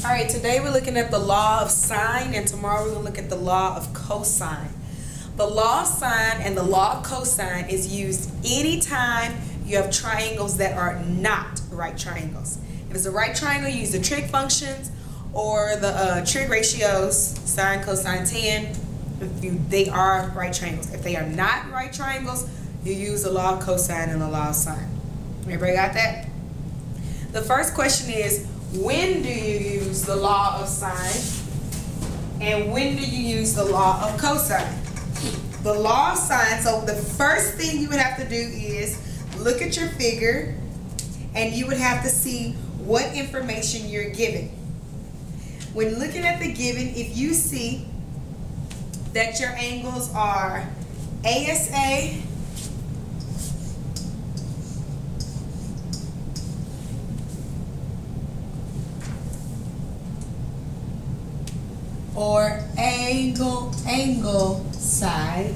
Alright, today we're looking at the law of sine, and tomorrow we're going to look at the law of cosine. The law of sine and the law of cosine is used anytime you have triangles that are not right triangles. If it's a right triangle, you use the trig functions or the trig ratios, sine, cosine, tan. They are right triangles. If they are not right triangles, you use the law of cosine and the law of sine. Everybody got that? The first question is, when do you use the law of sine and when do you use the law of cosine? The law of sine, so the first thing you would have to do is look at your figure and you would have to see what information you're given. When looking at the given, if you see that your angles are ASA, or angle side,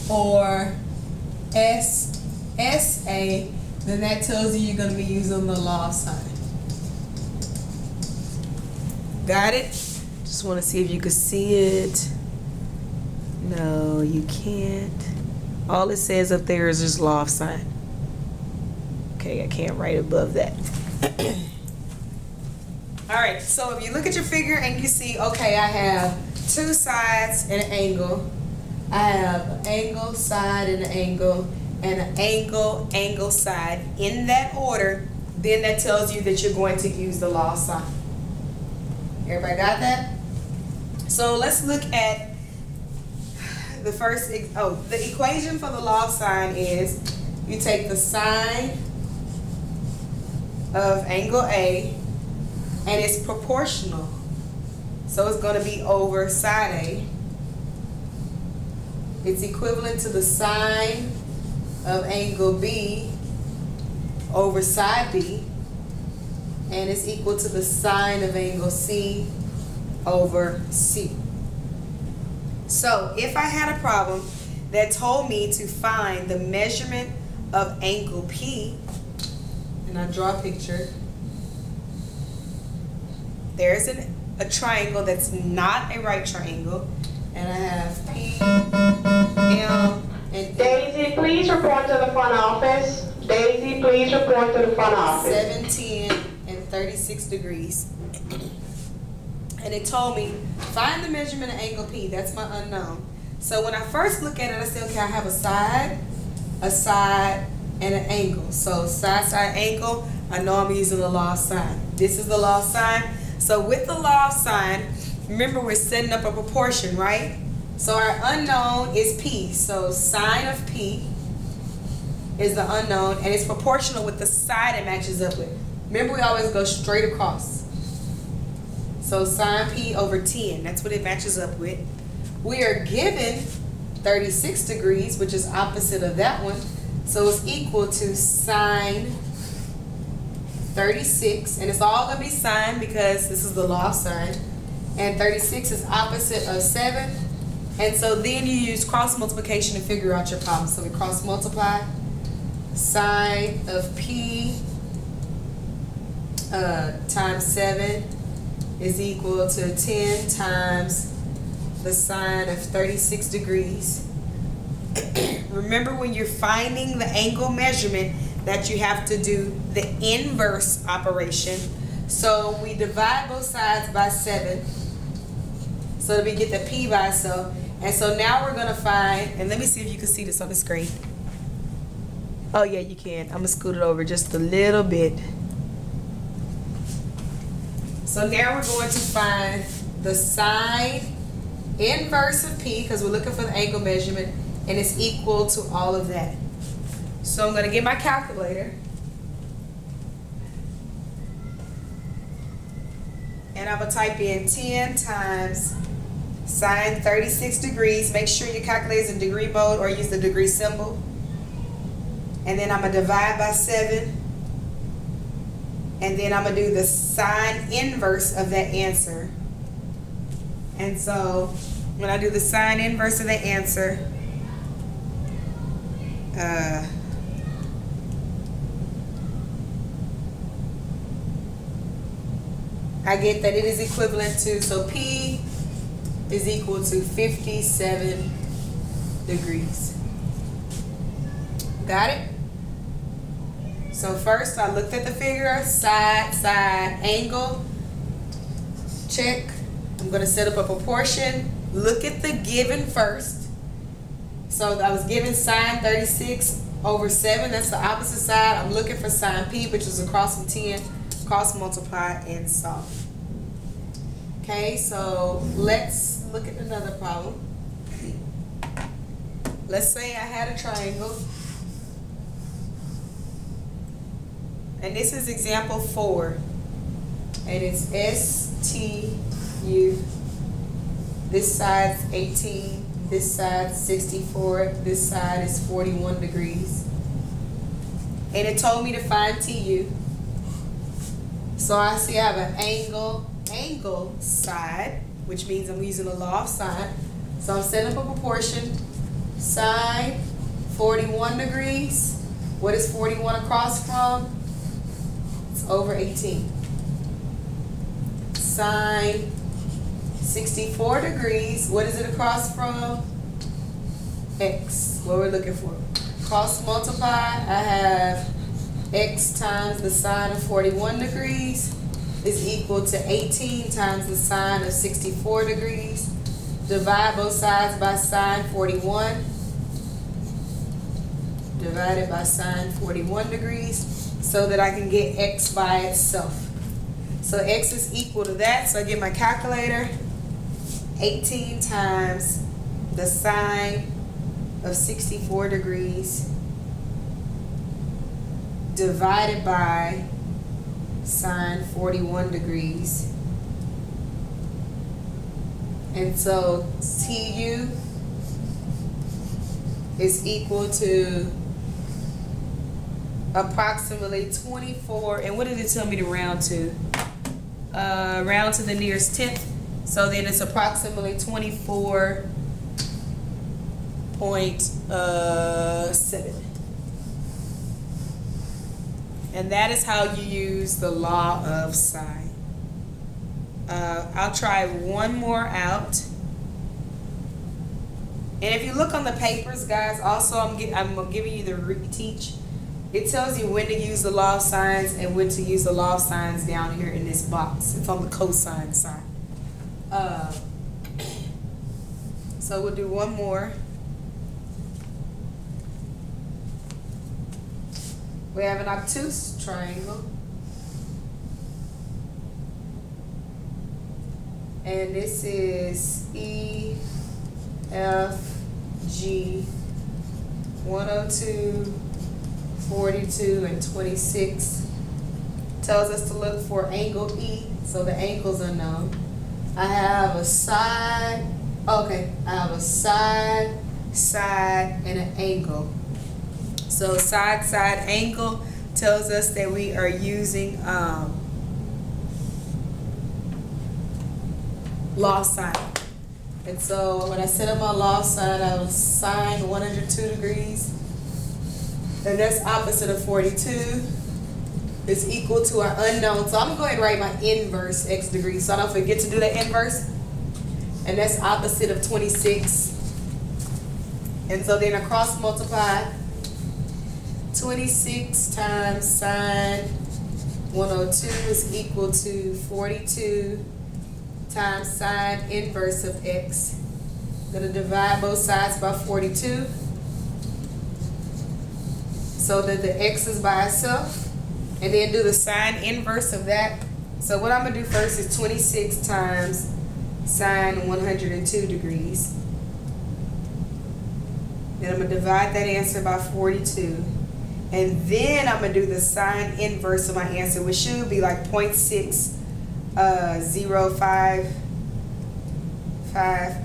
or SSA, then that tells you you're going to be using the law of sine. Got it? Just want to see if you can see it. No, you can't. All it says up there is just law of sine. Okay, I can't write above that. Alright, so if you look at your figure and you see, okay, I have two sides and an angle. I have an angle, side, and an angle, side. In that order, then that tells you that you're going to use the law of sine. Everybody got that? So let's look at the first, the equation for the law of sine is you take the sine of angle A, and it's proportional. So it's going to be over side A. It's equivalent to the sine of angle B over side B. And it's equal to the sine of angle C over C. So if I had a problem that told me to find the measurement of angle P, and I draw a picture, there's a triangle that's not a right triangle, and I have P, M, and Daisy, please report to the front office. Daisy, please report to the front office. 17 and 36 degrees. And it told me, find the measurement of angle P. That's my unknown. So when I first look at it, I say, okay, I have a side, and an angle. So side, angle, I know I'm using the law of sine. This is the law of sine. So with the law of sine, remember we're setting up a proportion, right? So our unknown is P. So sine of P is the unknown, and it's proportional with the side it matches up with. Remember, we always go straight across. So sine P over 10, that's what it matches up with. We are given 36 degrees, which is opposite of that one. So it's equal to sine 36, and it's all going to be sine because this is the law of sine, and 36 is opposite of 7, and so then you use cross multiplication to figure out your problem. So we cross multiply. Sine of P times 7 is equal to 10 times the sine of 36 degrees. Remember, when you're finding the angle measurement, that you have to do the inverse operation. So we divide both sides by 7 so that we get the P by itself. And so now we're going to find, and let me see if you can see this on the screen. Oh yeah, you can. I'm going to scoot it over just a little bit. So now we're going to find the sine inverse of P, because we're looking for the angle measurement, and it's equal to all of that. So I'm going to get my calculator, and I'm going to type in 10 times sine 36 degrees. Make sure your calculator is in degree mode or use the degree symbol. And then I'm going to divide by 7. And then I'm going to do the sine inverse of that answer. And so when I do the sine inverse of the answer, I get that it is equivalent to, so P is equal to 57 degrees. Got it? So first I looked at the figure, side, angle, check. I'm going to set up a proportion. Look at the given first. So I was given sine 36 over 7. That's the opposite side. I'm looking for sine P, which is across from 10. Cross multiply and solve. Okay, so let's look at another problem. Let's say I had a triangle. And this is example 4. And it's STU. This side's 18. This side's 64. This side is 41 degrees. And it told me to find TU. So I see I have an angle side, which means I'm using the law of sine. So I'm setting up a proportion. Sine 41 degrees. What is 41 across from? It's over 18. Sine 64 degrees. What is it across from? X. What we're looking for. Cross multiply. I have X times the sine of 41 degrees is equal to 18 times the sine of 64 degrees. Divide both sides by sine 41. Divided by sine 41 degrees so that I can get X by itself. So X is equal to that. So I get my calculator. 18 times the sine of 64 degrees divided by sine 41 degrees. And so TU is equal to approximately 24. And what did it tell me to round to? Round to the nearest tenth. So then it's approximately 24.7. And that is how you use the law of sine. I'll try one more out. And if you look on the papers, guys, also I'm giving you the reteach. It tells you when to use the law of sines and when to use the law of sines down here in this box. It's on the cosine side. So we'll do one more. We have an obtuse triangle. And this is E, F, G, 102, 42, and 26. Tells us to look for angle E, so the angles are known. I have a side, okay, I have a side, and an angle. So side, angle tells us that we are using law of sine. And so when I set up my law of sine, I was sine 102 degrees. And that's opposite of 42. It's equal to our unknown. So I'm going to go ahead and write my inverse x degrees so I don't forget to do the inverse. And that's opposite of 26. And so then I cross multiply 26 times sine 102 is equal to 42 times sine inverse of x. I'm going to divide both sides by 42 so that the x is by itself. And then do the sine inverse of that. So what I'm going to do first is 26 times sine 102 degrees. Then I'm going to divide that answer by 42. And then I'm going to do the sine inverse of my answer, which should be like 0.6055.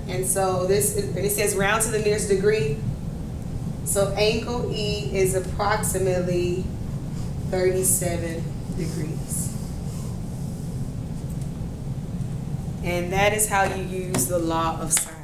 And so this is, and it says round to the nearest degree. So angle E is approximately 37 degrees. And that is how you use the law of sine.